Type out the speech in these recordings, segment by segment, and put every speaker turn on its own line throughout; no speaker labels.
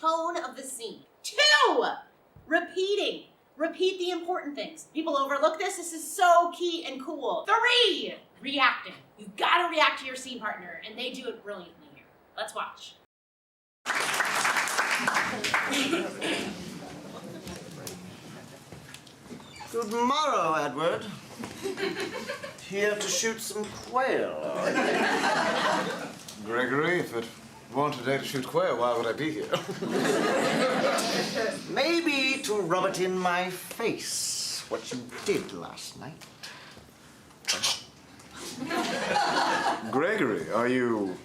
tone of the scene. 2, repeating. Repeat the important things. People overlook this. This is so key and cool. 3, reacting. You've got to react to your scene partner, and they do it brilliantly here. Let's watch.
Good morrow, Edward. Here to shoot some quail.
Gregory, if it weren't a day to shoot quail, why would I be here?
Maybe to rub it in my face, what you did last night.
Gregory, are you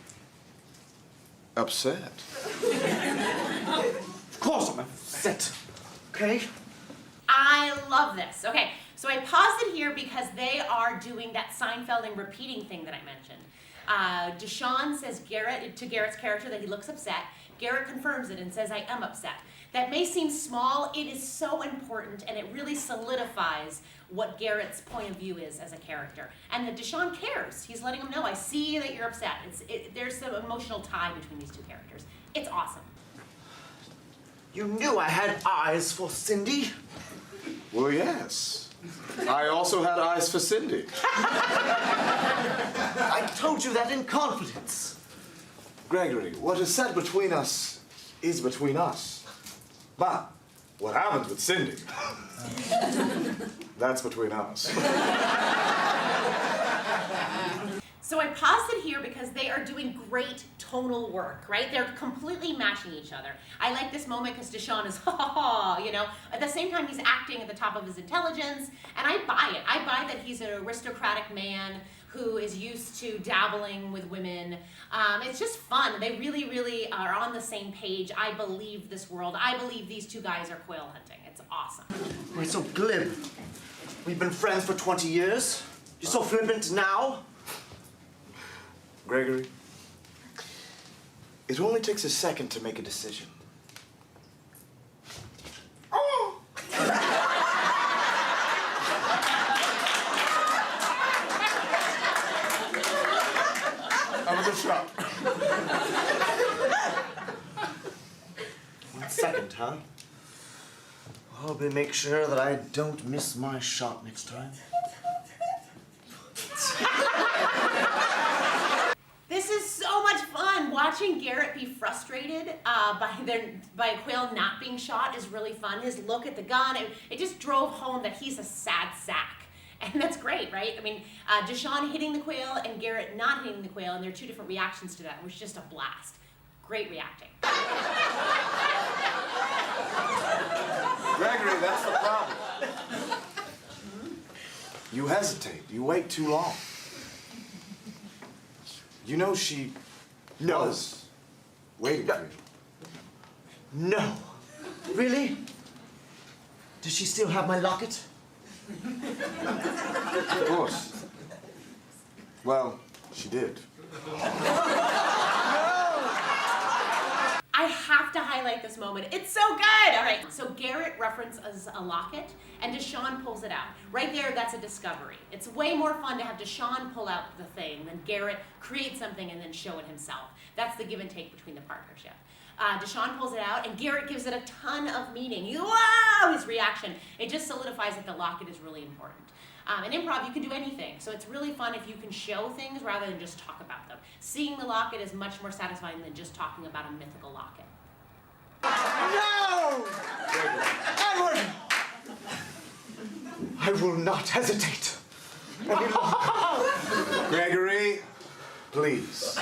upset?
Of course I'm upset, okay?
I love this. Okay, so I paused it here because they are doing that Seinfeld and repeating thing that I mentioned. Deshawn says to Garrett's character that he looks upset. Garrett confirms it and says, I am upset. That may seem small, it is so important, and it really solidifies what Garrett's point of view is as a character. And that Deshawn cares. He's letting him know, I see that you're upset. There's some emotional tie between these two characters. It's awesome.
You knew I had eyes for Cindy.
Well, yes. I also had eyes for Cindy.
I told you that in confidence.
Gregory, what is said between us is between us. But what happens with Cindy, that's between us.
So I paused it here because they are doing great tonal work, right? They're completely matching each other. I like this moment because Deshawn is, ha ha ha, you know. At the same time, he's acting at the top of his intelligence, and I buy it. I buy that he's an aristocratic man who is used to dabbling with women. It's just fun. They really, really are on the same page. I believe this world. I believe these two guys are quail hunting. It's awesome.
We're so glib. We've been friends for 20 years. You're so flippant now.
Gregory, it only takes a second to make a decision.
Oh!
Another shot.
1 second, huh? I'll make sure that I don't miss my shot next time.
This is so much fun. Watching Garrett be frustrated by a quail not being shot is really fun. His look at the gun, it just drove home that he's a sad sack. And that's great, right? I mean, Deshawn hitting the quail and Garrett not hitting the quail, and there are 2 different reactions to that, which is just a blast. Great reacting.
Gregory, that's the problem. You hesitate. You wait too long. You know she was waiting for you.
No. Really? Does she still have my locket?
Of course. Well, she did.
I have to highlight this moment. It's so good. All right, so Garrett references a locket and Deshawn pulls it out. Right there, that's a discovery. It's way more fun to have Deshawn pull out the thing than Garrett create something and then show it himself. That's the give and take between the partnership. Deshawn pulls it out and Garrett gives it a ton of meaning. Wow, his reaction. It just solidifies that the locket is really important. In improv, you can do anything, so it's really fun if you can show things rather than just talk about them. Seeing the locket is much more satisfying than just talking about a mythical locket.
No! Edward! I will not hesitate any longer.
Gregory, please.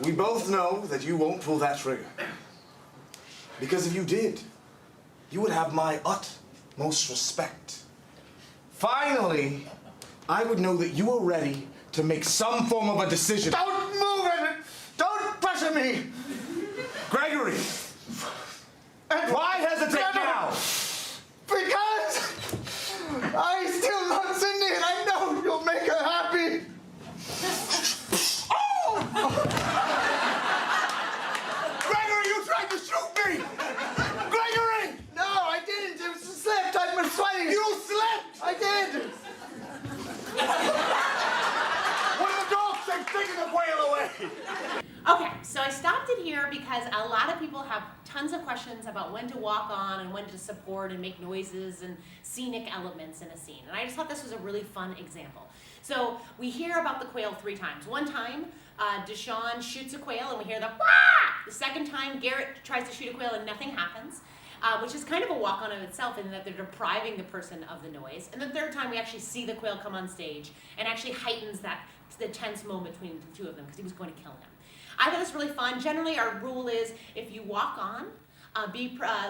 We both know that you won't pull that trigger. Because if you did, you would have my utmost respect. Finally, I would know that you were ready to make some form of a decision.
Don't move it! Don't pressure me!
Gregory! Why hesitate now?
Because I still love Cindy and I know you'll make her happy. Oh!
Gregory, you tried to shoot me! Gregory!
No, I didn't. It was a slip. I've been sweating.
You slipped!
I did.
One of the dogs said taking the whale away!
Okay, so I stopped because a lot of people have tons of questions about when to walk on and when to support and make noises and scenic elements in a scene. And I just thought this was a really fun example. So we hear about the quail 3 times. One time, Deshawn shoots a quail and we hear the wah! The second time, Garrett tries to shoot a quail and nothing happens. Which is kind of a walk-on in itself in that they're depriving the person of the noise. And the third time we actually see the quail come on stage and actually heightens the tense moment between the two of them because he was going to kill him. I thought this really fun. Generally our rule is if you walk on,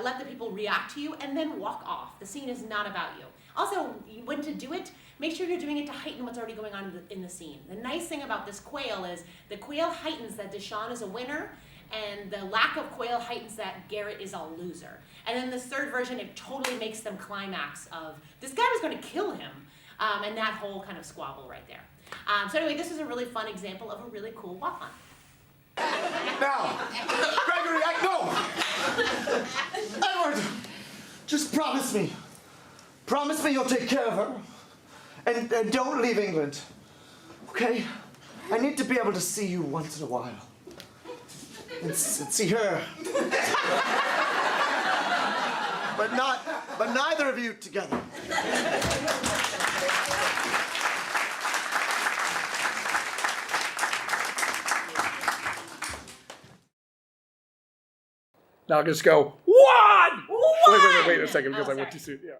let the people react to you and then walk off. The scene is not about you. Also, when to do it, make sure you're doing it to heighten what's already going on in the scene. The nice thing about this quail is the quail heightens that Deshawn is a winner, and the lack of quail heightens that Garrett is a loser. And then this third version, it totally makes them climax of, this guy was going to kill him, and that whole kind of squabble right there. So anyway, this is a really fun example of a really cool walk-on.
Now, Gregory, no! Edward, just promise me. Promise me you'll take care of her. And don't leave England. Okay? I need to be able to see you once in a while. And see her. but neither of you together.
Now just go, one! Wait a second, because I went too soon. Yeah.